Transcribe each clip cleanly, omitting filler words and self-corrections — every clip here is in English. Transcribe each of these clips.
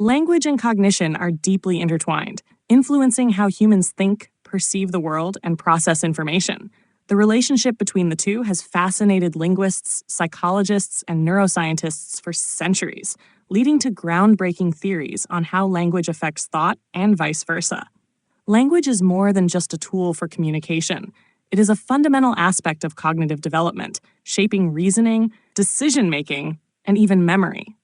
Language and cognition are deeply intertwined, influencing how humans think, perceive the world, and process information. The relationship between the two has fascinated linguists, psychologists, and neuroscientists for centuries, leading to groundbreaking theories on how language affects thought and vice versa. Language is more than just a tool for communication. It is a fundamental aspect of cognitive development, shaping reasoning, decision-making, and even memory.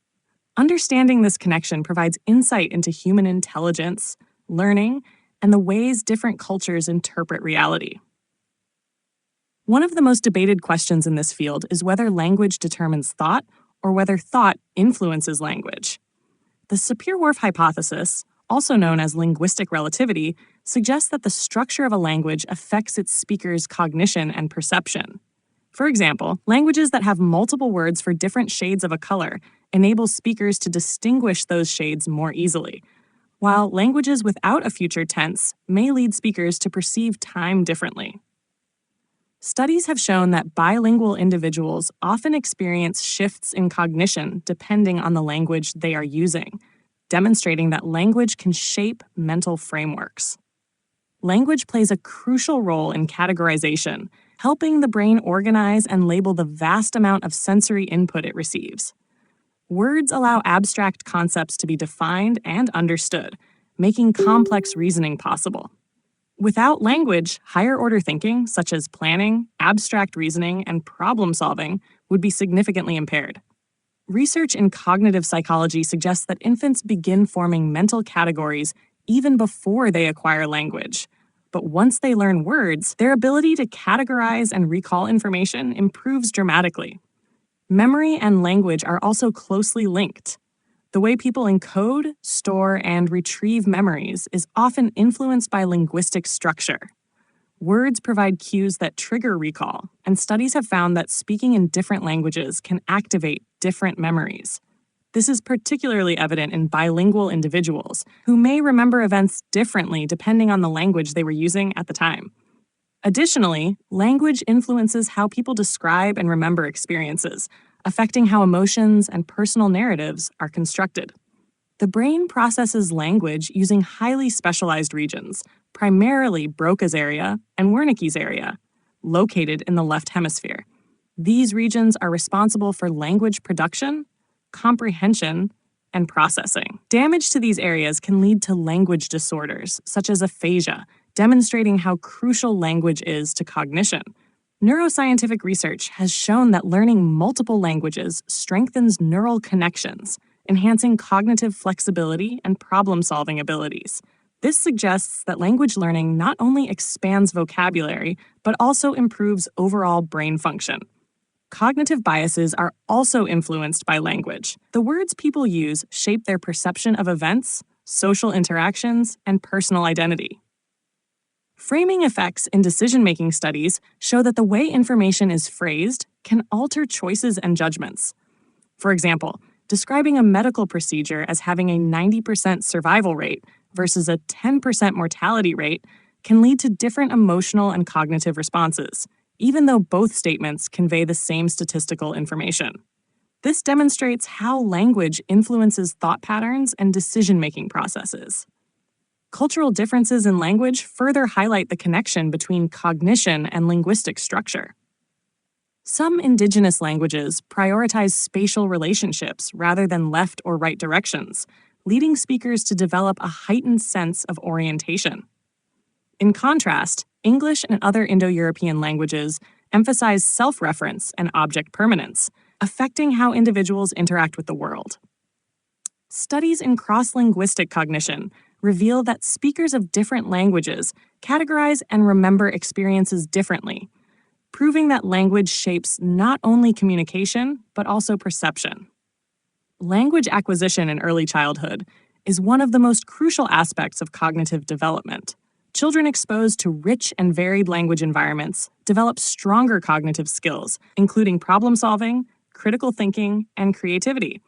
Understanding this connection provides insight into human intelligence, learning, and the ways different cultures interpret reality. One of the most debated questions in this field is whether language determines thought or whether thought influences language. The Sapir-Whorf hypothesis, also known as linguistic relativity, suggests that the structure of a language affects its speaker's cognition and perception. For example, languages that have multiple words for different shades of a color enable speakers to distinguish those shades more easily, while languages without a future tense may lead speakers to perceive time differently. Studies have shown that bilingual individuals often experience shifts in cognition depending on the language they are using, demonstrating that language can shape mental frameworks. Language plays a crucial role in categorization, helping the brain organize and label the vast amount of sensory input it receives. Words allow abstract concepts to be defined and understood, making complex reasoning possible. Without language, higher-order thinking, such as planning, abstract reasoning, and problem-solving, would be significantly impaired. Research in cognitive psychology suggests that infants begin forming mental categories even before they acquire language. But once they learn words, their ability to categorize and recall information improves dramatically. Memory and language are also closely linked. The way people encode, store, and retrieve memories is often influenced by linguistic structure. Words provide cues that trigger recall, and studies have found that speaking in different languages can activate different memories. This is particularly evident in bilingual individuals, who may remember events differently depending on the language they were using at the time. Additionally, language influences how people describe and remember experiences, affecting how emotions and personal narratives are constructed. The brain processes language using highly specialized regions, primarily Broca's area and Wernicke's area, located in the left hemisphere. These regions are responsible for language production, comprehension, and processing. Damage to these areas can lead to language disorders, such as aphasia, demonstrating how crucial language is to cognition. Neuroscientific research has shown that learning multiple languages strengthens neural connections, enhancing cognitive flexibility and problem-solving abilities. This suggests that language learning not only expands vocabulary, but also improves overall brain function. Cognitive biases are also influenced by language. The words people use shape their perception of events, social interactions, and personal identity. Framing effects in decision-making studies show that the way information is phrased can alter choices and judgments. For example, describing a medical procedure as having a 90% survival rate versus a 10% mortality rate can lead to different emotional and cognitive responses, even though both statements convey the same statistical information. This demonstrates how language influences thought patterns and decision-making processes. Cultural differences in language further highlight the connection between cognition and linguistic structure. Some indigenous languages prioritize spatial relationships rather than left or right directions, leading speakers to develop a heightened sense of orientation. In contrast, English and other Indo-European languages emphasize self-reference and object permanence, affecting how individuals interact with the world. Studies in cross-linguistic cognition reveal that speakers of different languages categorize and remember experiences differently, proving that language shapes not only communication, but also perception. Language acquisition in early childhood is one of the most crucial aspects of cognitive development. Children exposed to rich and varied language environments develop stronger cognitive skills, including problem-solving, critical thinking, and creativity.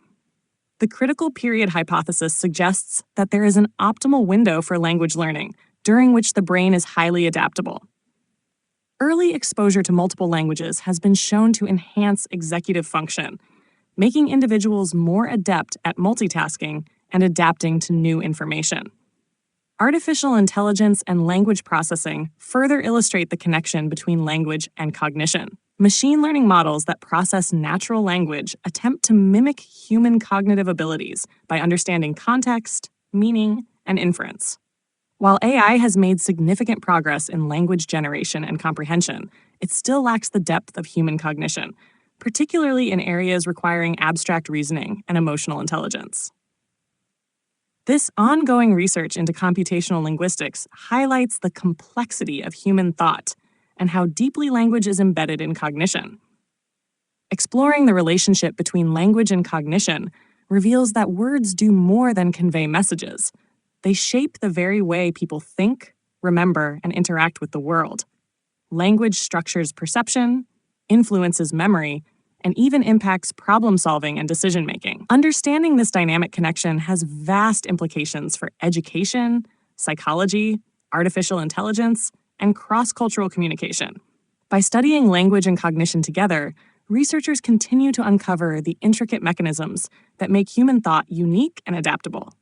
The critical period hypothesis suggests that there is an optimal window for language learning, during which the brain is highly adaptable. Early exposure to multiple languages has been shown to enhance executive function, making individuals more adept at multitasking and adapting to new information. Artificial intelligence and language processing further illustrate the connection between language and cognition. Machine learning models that process natural language attempt to mimic human cognitive abilities by understanding context, meaning, and inference. While AI has made significant progress in language generation and comprehension, it still lacks the depth of human cognition, particularly in areas requiring abstract reasoning and emotional intelligence. This ongoing research into computational linguistics highlights the complexity of human thought and how deeply language is embedded in cognition. Exploring the relationship between language and cognition reveals that words do more than convey messages. They shape the very way people think, remember, and interact with the world. Language structures perception, influences memory, and even impacts problem-solving and decision-making. Understanding this dynamic connection has vast implications for education, psychology, artificial intelligence, and cross-cultural communication. By studying language and cognition together, researchers continue to uncover the intricate mechanisms that make human thought unique and adaptable.